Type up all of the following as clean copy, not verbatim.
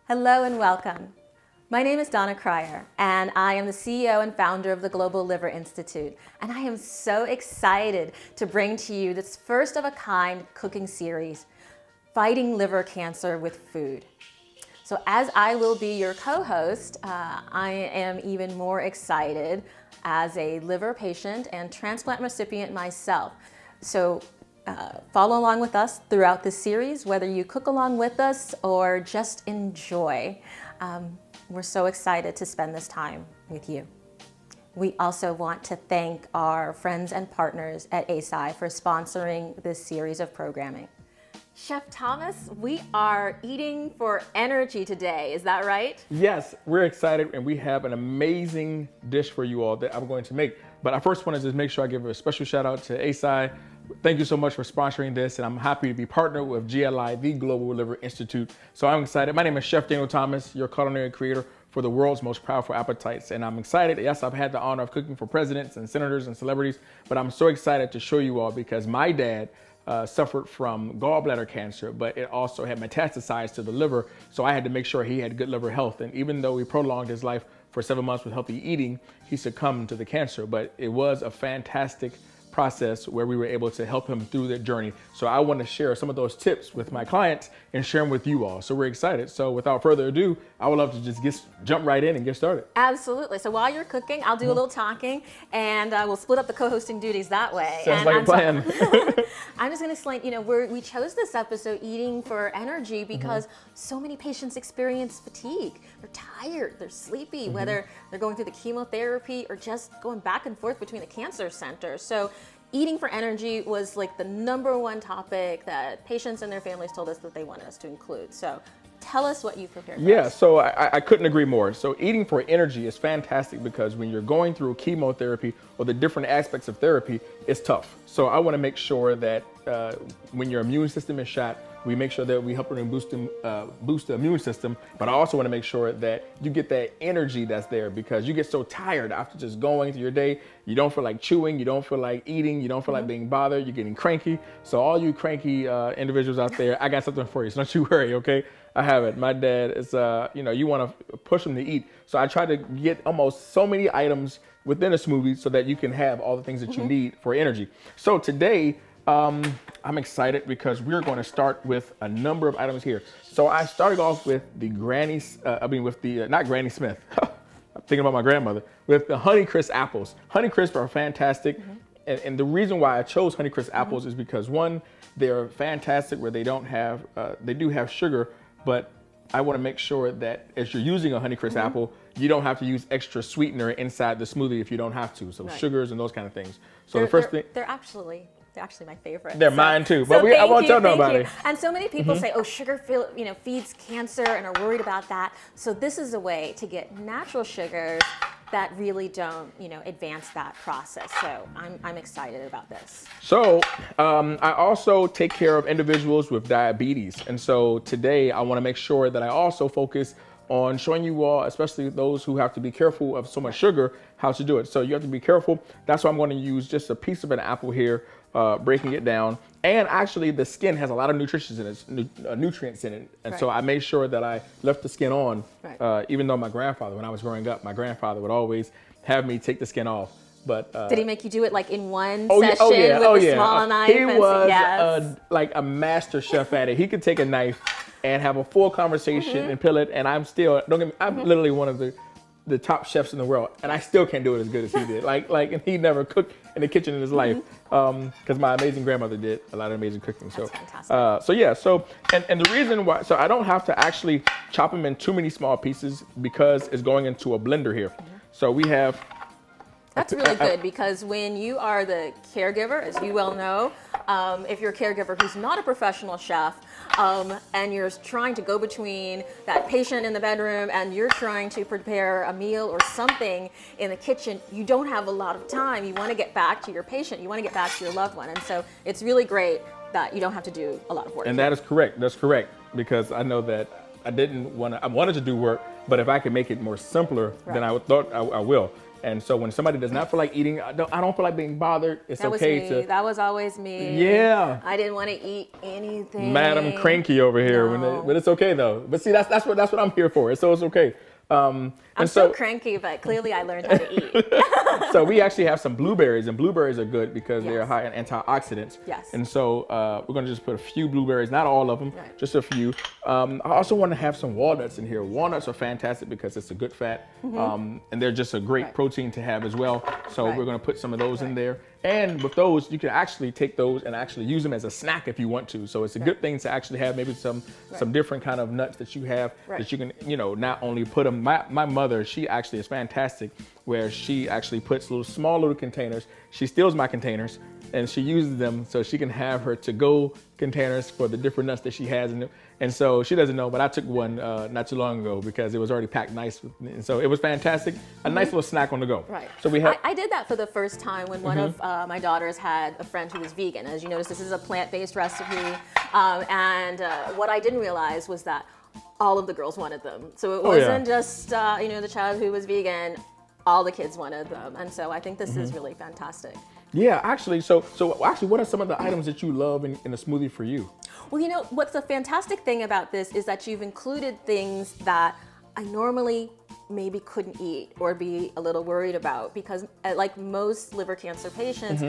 Hello and welcome. My name is Donna Cryer, and I am the CEO and founder of the Global Liver Institute. And I am so excited to bring to you this first-of-a-kind cooking series, Fighting Liver Cancer with Food. So as I will be your co-host, I am even more excited as a liver patient and transplant recipient myself. So follow along with us throughout this series, whether you cook along with us or just enjoy. We're so excited to spend this time with you. We also want to thank our friends and partners at ASI for sponsoring this series of programming. Chef Thomas, we are eating for energy today, is that right? Yes, we're excited and we have an amazing dish for you all that I'm going to make. But I first want to just make sure I give a special shout out to ASI. Thank you so much for sponsoring this, and I'm happy to be partnered with GLI, the Global Liver Institute. So I'm excited. My name is Chef Daniel Thomas, your culinary creator for the world's most powerful appetites. And I'm excited. Yes, I've had the honor of cooking for presidents and senators and celebrities, but I'm so excited to show you all because my dad suffered from gallbladder cancer, but it also had metastasized to the liver. So I had to make sure he had good liver health. And even though we prolonged his life for 7 months with healthy eating, he succumbed to the cancer. But it was a fantastic process where we were able to help him through that journey. So I want to share some of those tips with my clients and share them with you all. So we're excited. So without further ado, I would love to just jump right in and get started. Absolutely. So while you're cooking, I'll do a little talking, and we'll split up the co-hosting duties that way. Sounds like a plan. I'm just going to explain, we chose this episode, Eating for Energy, because so many patients experience fatigue. They're tired, they're sleepy, whether they're going through the chemotherapy or just going back and forth between the cancer centers. So eating for energy was like the #1 topic that patients and their families told us that they wanted us to include. So tell us what you've prepared for us. Yeah, so I couldn't agree more. So eating for energy is fantastic because when you're going through chemotherapy or the different aspects of therapy, it's tough. So I want to make sure that when your immune system is shot, we make sure that we help boost the immune system, but I also want to make sure that you get that energy that's there because you get so tired after just going through your day. You don't feel like chewing, you don't feel like eating, you don't feel like being bothered, you're getting cranky. So all you cranky individuals out there, I got something for you, so don't you worry, okay? I have it. My dad is, you want to push him to eat. So I try to get almost so many items within a smoothie so that you can have all the things that you need for energy. So today, I'm excited because we're going to start with a number of items here. So I started off with the not Granny Smith. I'm thinking about my grandmother, with the Honeycrisp apples. Honeycrisp are fantastic. And the reason why I chose Honeycrisp apples is because one, they're fantastic where they do have sugar, but I want to make sure that as you're using a Honeycrisp apple, you don't have to use extra sweetener inside the smoothie if you don't have to. So sugars and those kind of things. So they're actually my favorite. They're mine too, but I won't tell nobody. And so many people say, "Oh, sugar feeds cancer," and are worried about that. So this is a way to get natural sugars that really don't, advance that process. So I'm excited about this. So I also take care of individuals with diabetes, and so today I want to make sure that I also focus on showing you all, especially those who have to be careful of so much sugar, how to do it. So you have to be careful. That's why I'm going to use just a piece of an apple here, breaking it down. And actually the skin has a lot of nutrients in it. And so I made sure that I left the skin on, even though my grandfather, when I was growing up, my grandfather would always have me take the skin off. But did he make you do it like in one session with a small knife? He was like a master chef at it. He could take a knife and have a full conversation and peel it. And I'm literally one of the top chefs in the world, and I still can't do it as good as he did. And he never cooked in the kitchen in his life, because my amazing grandmother did a lot of amazing cooking. That's fantastic. And the reason why, so I don't have to actually chop them in too many small pieces because it's going into a blender here. So we have. That's really good because when you are the caregiver, as you well know, if you're a caregiver who's not a professional chef, and you're trying to go between that patient in the bedroom and you're trying to prepare a meal or something in the kitchen, you don't have a lot of time. You want to get back to your patient. You want to get back to your loved one. And so it's really great that you don't have to do a lot of work. And that is correct. That's correct. Because I know that I wanted to do work, but if I could make it more simpler, then I thought I will. And so when somebody does not feel like eating, I don't feel like being bothered, it's That was okay me. to. That was always me. Yeah. I didn't want to eat anything. Madam Cranky over here, No. but it's okay though. But see, that's what I'm here for. So it's okay. I'm and so cranky, but clearly I learned how to eat. So we actually have some blueberries, and blueberries are good because they're Yes. high in antioxidants. Yes. And so we're gonna just put a few blueberries, not all of them, Right. just a few. I also want to have some walnuts in here. Walnuts are fantastic because it's a good fat, and they're just a great Right. protein to have as well. So Right. we're gonna put some of those in Right. there. And with those, you can actually take those and actually use them as a snack if you want to. So it's a good thing to actually have maybe some different kind of nuts that you have that you can, not only put them. My mother, she actually is fantastic where she actually puts small little containers. She steals my containers and she uses them so she can have her to-go containers for the different nuts that she has in them. And so she doesn't know, but I took one not too long ago because it was already packed nice. And so it was fantastic. A nice little snack on the go. Right. So we have. I did that for the first time when one of my daughters had a friend who was vegan. As you notice, this is a plant-based recipe. And what I didn't realize was that all of the girls wanted them. So it wasn't just, the child who was vegan. All the kids wanted them. And so I think this is really fantastic. Yeah, actually, so actually, what are some of the items that you love in a smoothie for you? Well, what's the fantastic thing about this is that you've included things that I normally maybe couldn't eat or be a little worried about because like most liver cancer patients,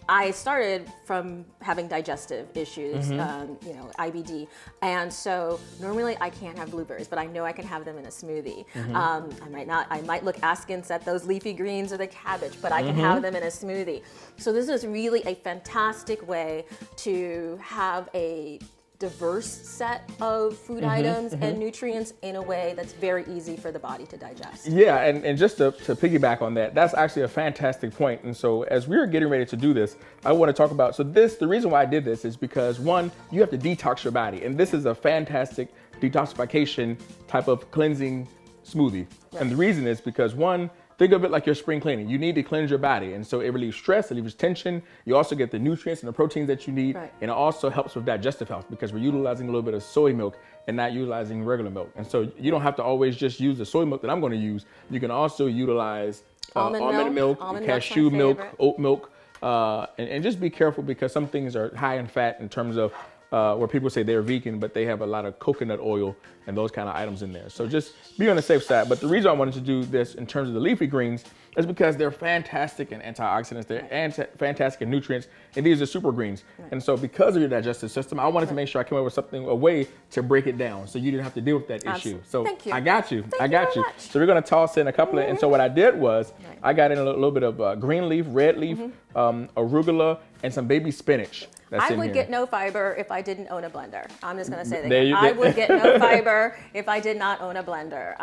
I started from having digestive issues, IBD. And so normally I can't have blueberries, but I know I can have them in a smoothie. I might look askance at those leafy greens or the cabbage, but I can have them in a smoothie. So this is really a fantastic way to have a diverse set of food items and nutrients in a way that's very easy for the body to digest. Yeah, and just to piggyback on that, that's actually a fantastic point. And so as we were getting ready to do this, I want to talk about, the reason why I did this is because one, you have to detox your body. And this is a fantastic detoxification type of cleansing smoothie. Right. And the reason is because one, think of it like your spring cleaning. You need to cleanse your body. And so it relieves stress, it relieves tension. You also get the nutrients and the proteins that you need. Right. And it also helps with digestive health because we're utilizing a little bit of soy milk and not utilizing regular milk. And so you don't have to always just use the soy milk that I'm going to use. You can also utilize almond milk, cashew milk, oat milk, and just be careful because some things are high in fat in terms of where people say they're vegan, but they have a lot of coconut oil and those kind of items in there. So just be on the safe side. But the reason I wanted to do this in terms of the leafy greens is because they're fantastic in antioxidants, they're fantastic in nutrients, and these are super greens. Right. And so because of your digestive system, I wanted to make sure I came up with a way to break it down so you didn't have to deal with that issue. So thank you. I got you. Thank you. So we're gonna toss in a couple of, and so what I did was I got in a little bit of green leaf, red leaf, arugula, and some baby spinach. I would get no fiber if I didn't own a blender. I'm just going to say that. I would get no fiber if I did not own a blender.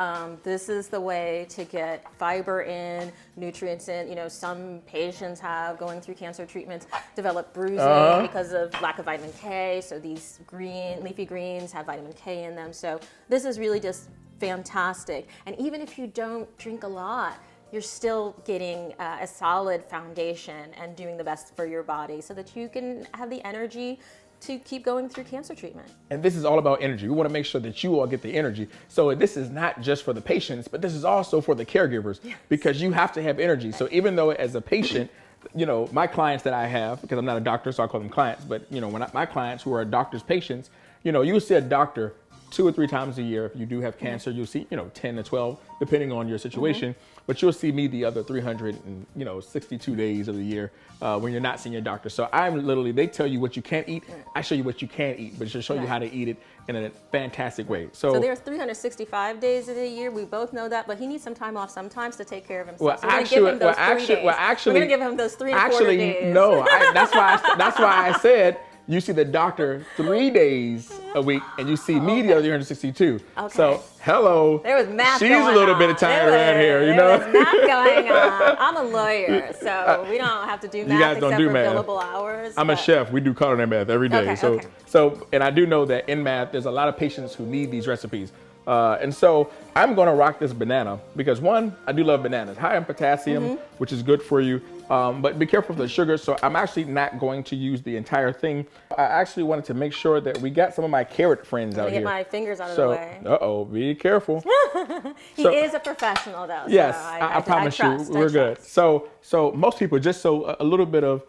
This is the way to get fiber in, nutrients in. Some patients have, going through cancer treatments, develop bruising because of lack of vitamin K. So these leafy greens have vitamin K in them. So this is really just fantastic. And even if you don't drink a lot, you're still getting a solid foundation and doing the best for your body so that you can have the energy to keep going through cancer treatment. And this is all about energy. We want to make sure that you all get the energy. So this is not just for the patients, but this is also for the caregivers because you have to have energy. So even though as a patient, my clients that I have, because I'm not a doctor, so I call them clients, but my clients who are doctors' patients, you'll see a doctor 2 or 3 times a year. If you do have cancer, you'll see, 10 to 12, depending on your situation. But you'll see me the other 362 days of the year when you're not seeing your doctor. So they tell you what you can't eat. I show you what you can eat, but to show you how to eat it in a fantastic way. So there's 365 days in a year. We both know that, but he needs some time off sometimes to take care of himself. Well, so we're going to give him those 3 and 4 days. No, that's why I said, you see the doctor 3 days a week, and you see me the other 362. Okay. So, hello. There was math She's going on. a little bit of time around here, There was math going on. I'm a lawyer, so we don't have to do math you guys except don't do for math. billable hours. I'm a chef. We do culinary math every day. Okay. So, and I do know that in math, there's a lot of patients who need these recipes. And so I'm going to rock this banana because one, I do love bananas, high in potassium, which is good for you. But be careful with the sugar. So I'm actually not going to use the entire thing. I actually wanted to make sure that we got some of my carrot friends out here. Get my fingers out of the way. Be careful. He is a professional though. Yes, so I promise you, we're good. So most people, just a little bit of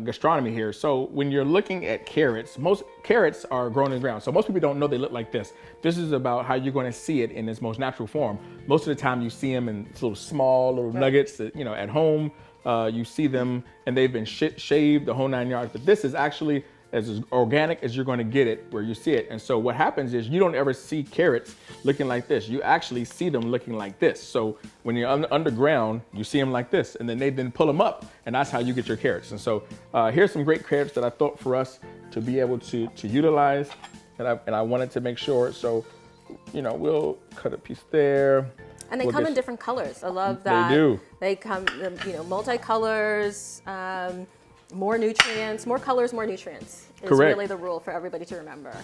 gastronomy here. So when you're looking at carrots, most carrots are grown in the ground. So most people don't know they look like this. This is about how you're going to see it in its most natural form. Most of the time you see them in little small little nuggets that, at home. You see them and they've been shaved the whole 9 yards. But this is actually as organic as you're going to get it where you see it. And so what happens is you don't ever see carrots looking like this. You actually see them looking like this. So when you're underground, you see them like this, and then they pull them up, and that's how you get your carrots. And so here's some great carrots that I thought for us to be able to utilize, and I wanted to make sure. So we'll cut a piece there. And they come in different colors. I love that. They do. They come, multicolors, more nutrients, more colors, more nutrients is Correct. really the rule for everybody to remember.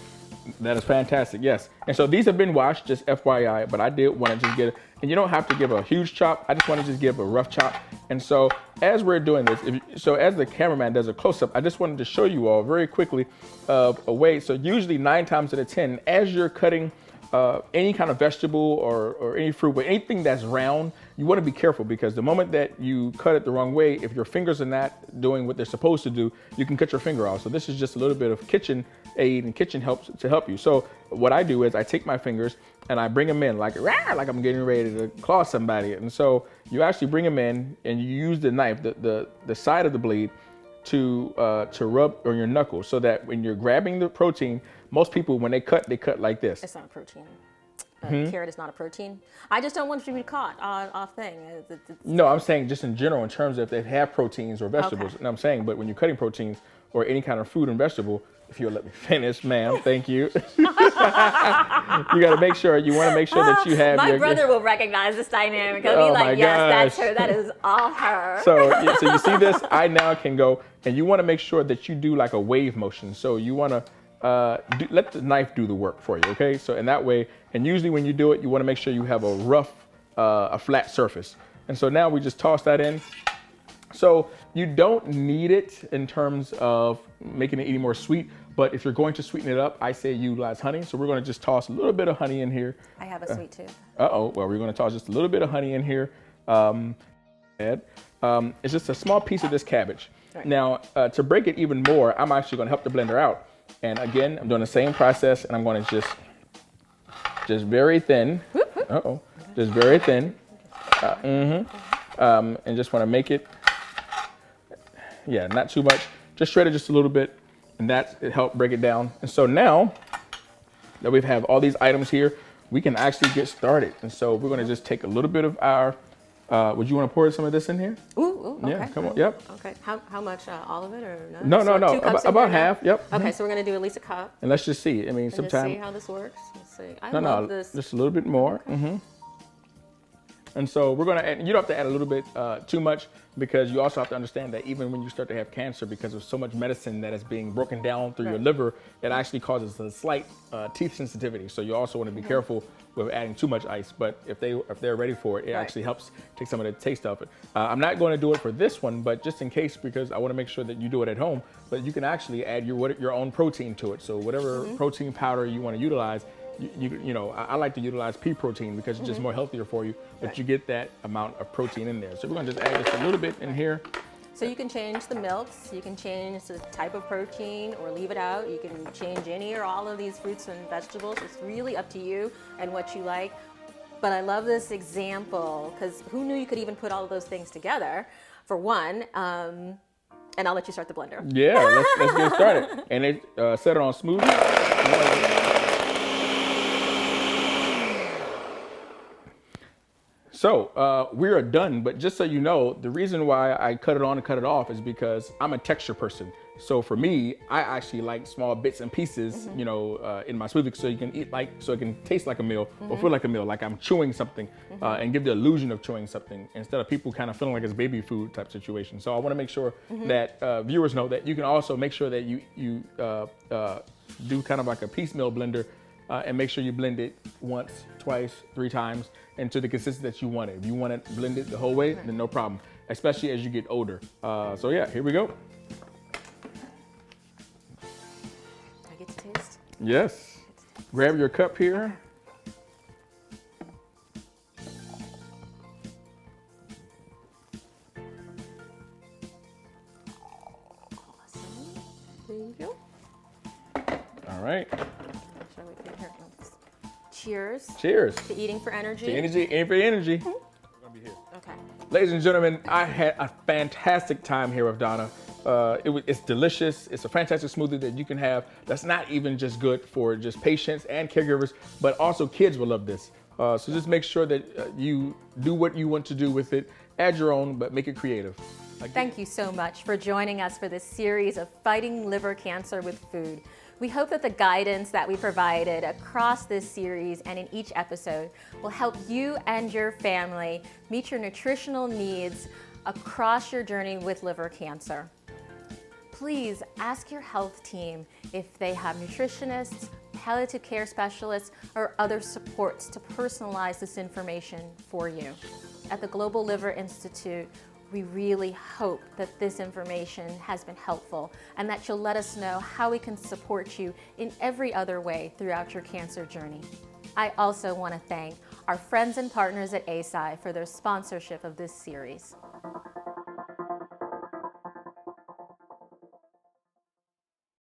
That is fantastic, yes. And so these have been washed, just FYI, but I did want to just get, and you don't have to give a huge chop. I just want to just give a rough chop. And so as we're doing this, as the cameraman does a close-up, I just wanted to show you all very quickly a way. So usually 9 times out of 10, as you're cutting any kind of vegetable or any fruit, but anything that's round, you want to be careful because the moment that you cut it the wrong way, if your fingers are not doing what they're supposed to do, you can cut your finger off. So this is just a little bit of kitchen aid and kitchen helps to help you. So what I do is I take my fingers and I bring them in like I'm getting ready to claw somebody. And so you actually bring them in and you use the knife, the side of the blade to rub on your knuckles so that when you're grabbing the protein, most people, when they cut like this. It's not a protein. Carrot is not a protein. I just don't want you to be caught off thing. No, I'm saying just in general in terms of if they have proteins or vegetables. Okay. And I'm saying, but when you're cutting proteins or any kind of fruit and vegetable, if you'll let me finish, ma'am, thank you. You got to make sure, you want to make sure that you have My brother will recognize this dynamic. He'll be like, yes, that's her. That is all her. So you see this, I now can go, and you want to make sure that you do like a wave motion. So you want to let the knife do the work for you, okay? So in that way, and usually when you do it, you want to make sure you have a rough, a flat surface. And so now we just toss that in. So you don't need it in terms of making it any more sweet, but if you're going to sweeten it up, I say utilize honey. So we're going to just toss a little bit of honey in here. I have a sweet tooth. Well, we're going to toss just a little bit of honey in here. It's just a small piece of this cabbage. Right. Now, to break it even more, I'm actually going to help the blender out. And again, I'm doing the same process, and I'm going to just very thin. Just very thin. And just want to make it, not too much. Just shred it just a little bit, and it helped break it down. And so now that we have all these items here, we can actually get started. And so we're going to just take a little bit of our. Would you want to pour some of this in here? Ooh, okay. Yeah, come on. Yep. Okay. How much? All of it or no? So No. About half. Yep. Okay, so we're gonna do at least a cup. And let's just see. I mean, sometimes. See how this works. Let's see. I love this. Just a little bit more. Okay. And so we're gonna add. You don't have to add a little bit too much because you also have to understand that even when you start to have cancer, because of so much medicine that is being broken down through your liver, it actually causes a slight teeth sensitivity. So you also want to be careful with adding too much ice. But if they're ready for it, it actually helps take some of the taste of it. I'm not going to do it for this one, but just in case, because I want to make sure that you do it at home. But you can actually add your own protein to it. So whatever protein powder you want to utilize. I like to utilize pea protein because it's just more healthier for you, but you get that amount of protein in there. So we're gonna just add just a little bit in here. So you can change the milks, you can change the type of protein or leave it out. You can change any or all of these fruits and vegetables. It's really up to you and what you like. But I love this example because who knew you could even put all of those things together, for one. And I'll let you start the blender. Yeah, let's get started. And it set it on smoothie. So we are done, but just so you know, the reason why I cut it on and cut it off is because I'm a texture person. So for me, I actually like small bits and pieces, in my smoothie, so you can eat so it can taste like a meal or feel like a meal, like I'm chewing something, and give the illusion of chewing something instead of people kind of feeling like it's baby food type situation. So I want to make sure that viewers know that you can also make sure that you do kind of like a piecemeal blender and make sure you blend it once, twice, 3 times into the consistency that you want it. If you want it blended the whole way, then no problem, especially as you get older. So yeah, here we go. Do I get to taste? Yes. Grab your cup here. Awesome. There you go. All right. Shall we put it here? Cheers. Cheers. To eating for energy. To energy, aim for energy. We're gonna be here. Okay. Ladies and gentlemen, I had a fantastic time here with Donna. It's delicious. It's a fantastic smoothie that you can have. That's not even just good for just patients and caregivers, but also kids will love this. So just make sure that you do what you want to do with it. Add your own, but make it creative. Thank you so much for joining us for this series of Fighting Liver Cancer with Food. We hope that the guidance that we provided across this series and in each episode will help you and your family meet your nutritional needs across your journey with liver cancer. Please ask your health team if they have nutritionists, palliative care specialists, or other supports to personalize this information for you. At the Global Liver Institute, we really hope that this information has been helpful and that you'll let us know how we can support you in every other way throughout your cancer journey. I also want to thank our friends and partners at ASI for their sponsorship of this series.